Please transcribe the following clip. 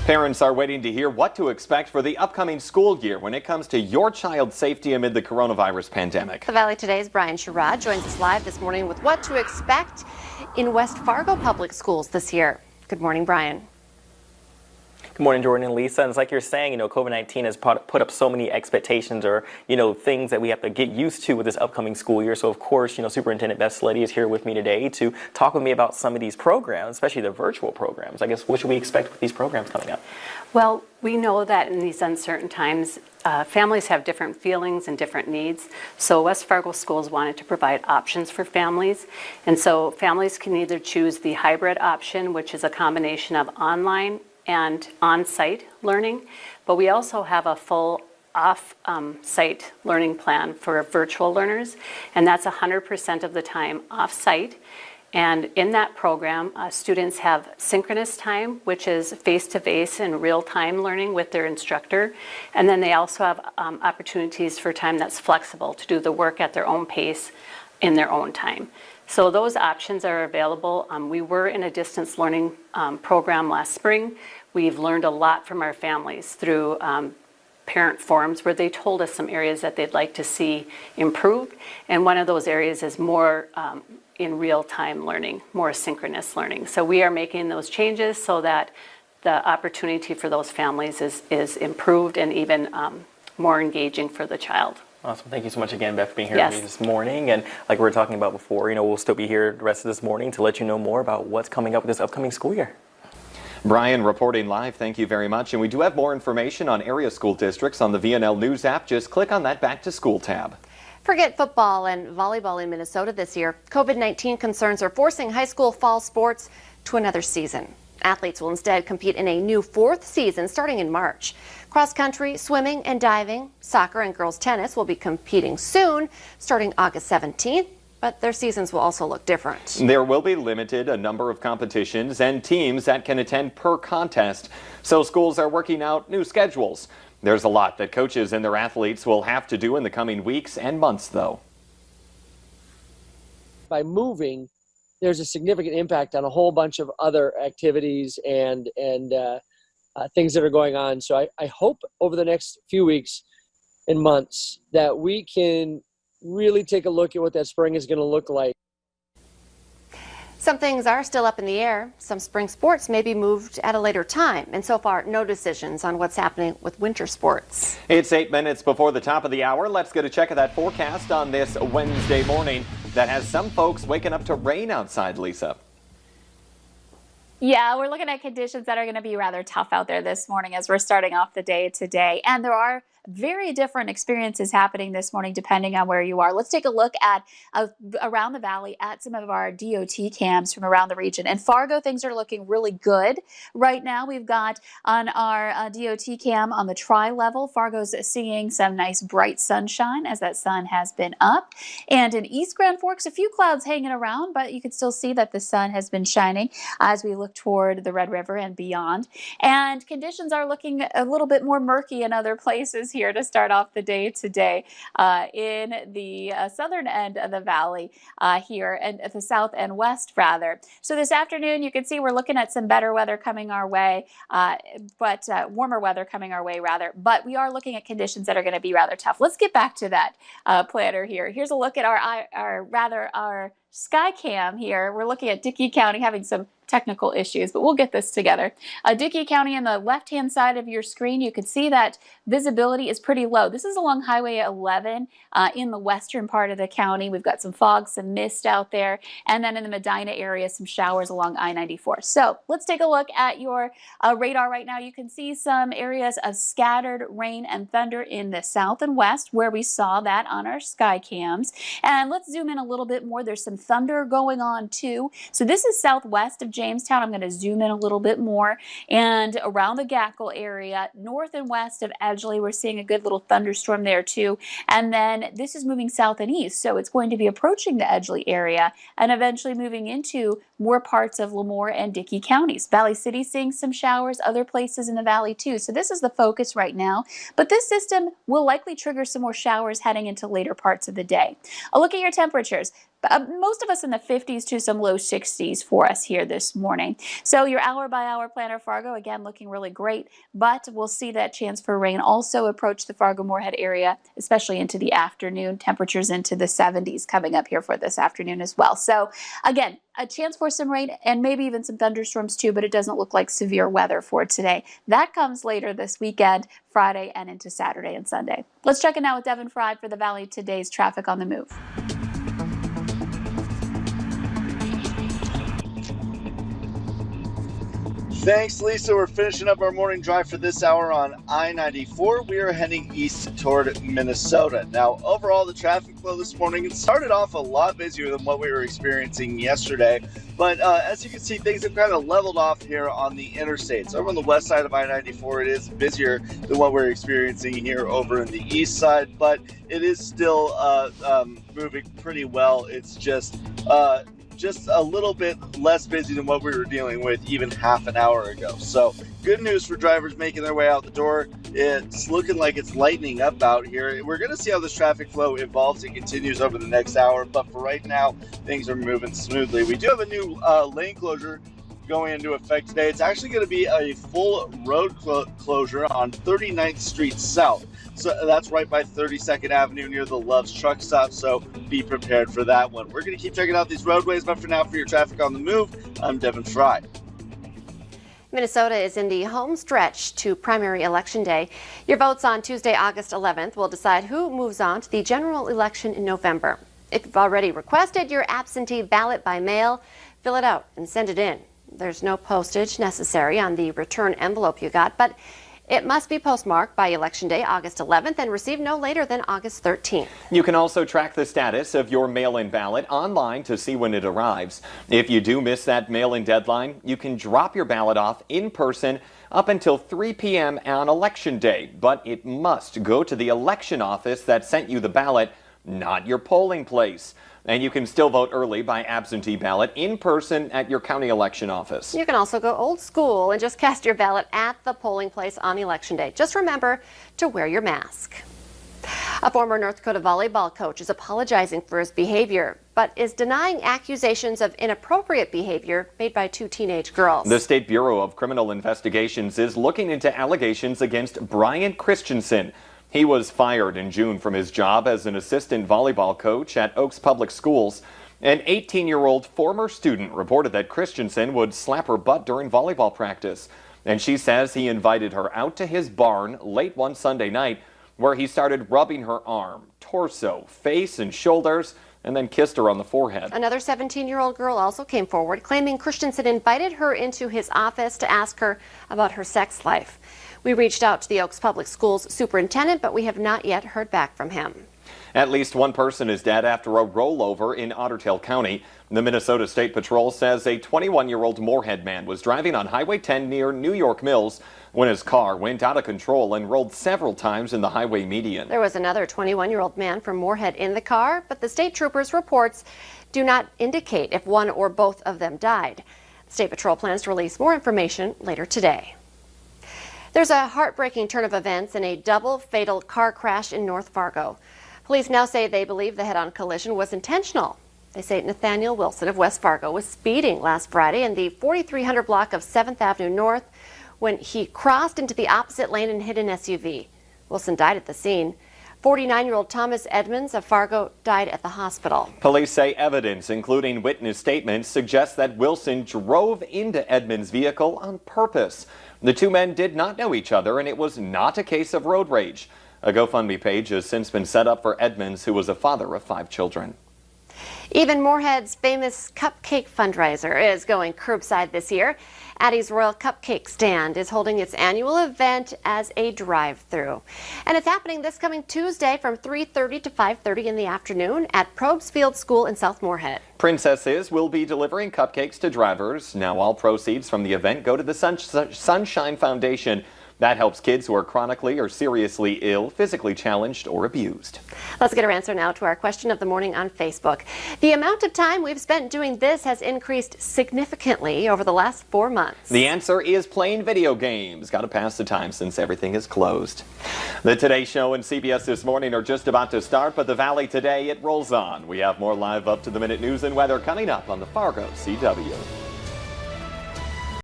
Parents are waiting to hear what to expect for the upcoming school year when it comes to your child's safety amid the coronavirus pandemic. The Valley Today's Brian Sherrod joins us live this morning with what to expect in West Fargo public schools this year. Good morning, Brian. Good morning, Jordan and Lisa. And it's like you're saying, COVID-19 has put up so many expectations or, things that we have to get used to with this upcoming school year. So, of course, Superintendent Beth Sleddy is here with me today to talk with me about some of these programs, especially the virtual programs. I guess, what should we expect with these programs coming up? Well, we know that in these uncertain times, families have different feelings and different needs. So West Fargo Schools wanted to provide options for families. And so families can either choose the hybrid option, which is a combination of online and on-site learning, but we also have a full off-site learning plan for virtual learners, and that's 100% of the time off-site. And in that program, students have synchronous time, which is face-to-face and real-time learning with their instructor, and then they also have opportunities for time that's flexible to do the work at their own pace in their own time. So those options are available. We were in a distance learning program last spring. We've learned a lot from our families through parent forums where they told us some areas that they'd like to see improved. And one of those areas is more in real-time learning, more synchronous learning. So we are making those changes so that the opportunity for those families is improved and even more engaging for the child. Awesome. Thank you so much again, Beth, for being here with me this morning. And like we were talking about before, we'll still be here the rest of this morning to let you know more about what's coming up with this upcoming school year. Brian reporting live. Thank you very much. And we do have more information on area school districts on the VNL News app. Just click on that Back to School tab. Forget football and volleyball in Minnesota this year. COVID-19 concerns are forcing high school fall sports to another season. Athletes will instead compete in a new fourth season starting in March. Cross country, swimming and diving, soccer and girls tennis will be competing soon, starting August 17th, but their seasons will also look different. There will be limited a number of competitions and teams that can attend per contest, so schools are working out new schedules. There's a lot that coaches and their athletes will have to do in the coming weeks and months, though. By moving, there's a significant impact on a whole bunch of other activities and things that are going on. So I hope over the next few weeks and months that we can really take a look at what that spring is going to look like. Some things are still up in the air. Some spring sports may be moved at a later time. And so far, no decisions on what's happening with winter sports. It's 8 minutes before the top of the hour. Let's get a check of that forecast on this Wednesday morning that has some folks waking up to rain outside, Lisa. Yeah, we're looking at conditions that are going to be rather tough out there this morning as we're starting off the day today. And there are very different experiences happening this morning depending on where you are. Let's take a look at around the valley at some of our DOT cams from around the region. In Fargo, things are looking really good right now. We've got on our DOT cam on the tri-level, Fargo's seeing some nice bright sunshine as that sun has been up. And in East Grand Forks, a few clouds hanging around, but you can still see that the sun has been shining as we look toward the Red River and beyond. And conditions are looking a little bit more murky in other places here to start off the day today in the southern end of the valley here and at the south and west rather. So this afternoon you can see we're looking at some better weather coming our way, but warmer weather coming our way rather. But we are looking at conditions that are going to be rather tough. Let's get back to that planner here. Here's a look at our sky cam here. We're looking at Dickey County having some technical issues, but we'll get this together. Dickey County on the left-hand side of your screen, you can see that visibility is pretty low. This is along Highway 11 in the western part of the county. We've got some fog, some mist out there, and then in the Medina area, some showers along I-94. So let's take a look at your radar right now. You can see some areas of scattered rain and thunder in the south and west where we saw that on our sky cams. And let's zoom in a little bit more. There's some thunder going on too. So this is southwest of Jamestown. I'm going to zoom in a little bit more, and around the Gackle area, north and west of Edgeley, we're seeing a good little thunderstorm there too. And then this is moving south and east, so it's going to be approaching the Edgeley area and eventually moving into more parts of Lemoore and Dickey counties. Valley City seeing some showers, other places in the valley too. So this is the focus right now, but this system will likely trigger some more showers heading into later parts of the day. A look at your temperatures. most of us in the 50s to some low 60s for us here this morning. So your hour-by-hour planner, Fargo, again looking really great, but we'll see that chance for rain also approach the Fargo-Moorhead area, especially into the afternoon. Temperatures into the 70s coming up here for this afternoon as well. So again, a chance for some rain and maybe even some thunderstorms too, but it doesn't look like severe weather for today. That comes later this weekend, Friday and into Saturday and Sunday. Let's check in now with Devin Fry for the Valley Today's Traffic on the Move. Thanks, Lisa. We're finishing up our morning drive for this hour on I-94. We are heading east toward Minnesota. Now, overall, the traffic flow this morning, it started off a lot busier than what we were experiencing yesterday. But as you can see, things have kind of leveled off here on the interstates. Over on the west side of I-94, it is busier than what we're experiencing here over in the east side, but it is still moving pretty well. It's just a little bit less busy than what we were dealing with even half an hour ago. So good news for drivers making their way out the door. It's looking like it's lightening up out here. We're going to see how this traffic flow evolves and continues over the next hour, but for right now, things are moving smoothly. We do have a new lane closure going into effect today. It's actually going to be a full road closure on 39th Street South. So that's right by 32nd Avenue near the Love's truck stop, so be prepared for that one. We're going to keep checking out these roadways, but for now, for your traffic on the move, I'm Devin Fry. Minnesota is in the home stretch to primary election day. Your votes on Tuesday, August 11th will decide who moves on to the general election in November. If you've already requested your absentee ballot by mail, fill it out and send it in. There's no postage necessary on the return envelope you got, but it must be postmarked by Election Day, August 11th, and received no later than August 13th. You can also track the status of your mail-in ballot online to see when it arrives. If you do miss that mail-in deadline, you can drop your ballot off in person up until 3 p.m. on Election Day, but it must go to the election office that sent you the ballot, not your polling place. And you can still vote early by absentee ballot in person at your county election office. You can also go old school and just cast your ballot at the polling place on Election Day. Just remember to wear your mask. A former North Dakota volleyball coach is apologizing for his behavior, but is denying accusations of inappropriate behavior made by two teenage girls. The State Bureau of Criminal Investigations is looking into allegations against Brian Christensen. He was fired in June from his job as an assistant volleyball coach at Oaks Public Schools. An 18-year-old former student reported that Christensen would slap her butt during volleyball practice. And she says he invited her out to his barn late one Sunday night, where he started rubbing her arm, torso, face, and shoulders, and then kissed her on the forehead. Another 17-year-old girl also came forward, claiming Christensen invited her into his office to ask her about her sex life. We reached out to the Oaks Public Schools superintendent, but we have not yet heard back from him. At least one person is dead after a rollover in Otter Tail County. The Minnesota State Patrol says a 21-year-old Moorhead man was driving on Highway 10 near New York Mills when his car went out of control and rolled several times in the highway median. There was another 21-year-old man from Moorhead in the car, but the state troopers' reports do not indicate if one or both of them died. The State Patrol plans to release more information later today. There's a heartbreaking turn of events in a double fatal car crash in North Fargo. Police now say they believe the head-on collision was intentional. They say Nathaniel Wilson of West Fargo was speeding last Friday in the 4300 block of 7th Avenue North when he crossed into the opposite lane and hit an SUV. Wilson died at the scene. 49-year-old Thomas Edmonds of Fargo died at the hospital. Police say evidence, including witness statements, suggests that Wilson drove into Edmonds' vehicle on purpose. The two men did not know each other, and it was not a case of road rage. A GoFundMe page has since been set up for Edmonds, who was a father of 5 children. Even Moorhead's famous cupcake fundraiser is going curbside this year. Addie's Royal Cupcake Stand is holding its annual event as a drive-through. And it's happening this coming Tuesday from 3:30 to 5:30 in the afternoon at Probes Field School in South Moorhead. Princesses will be delivering cupcakes to drivers. Now all proceeds from the event go to the Sunshine Foundation. That helps kids who are chronically or seriously ill, physically challenged, or abused. Let's get our answer now to our question of the morning on Facebook. The amount of time we've spent doing this has increased significantly over the last 4 months. The answer is playing video games. Got to pass the time since everything is closed. The Today Show and CBS This Morning are just about to start, but the Valley today, it rolls on. We have more live up-to-the-minute news and weather coming up on the Fargo CW.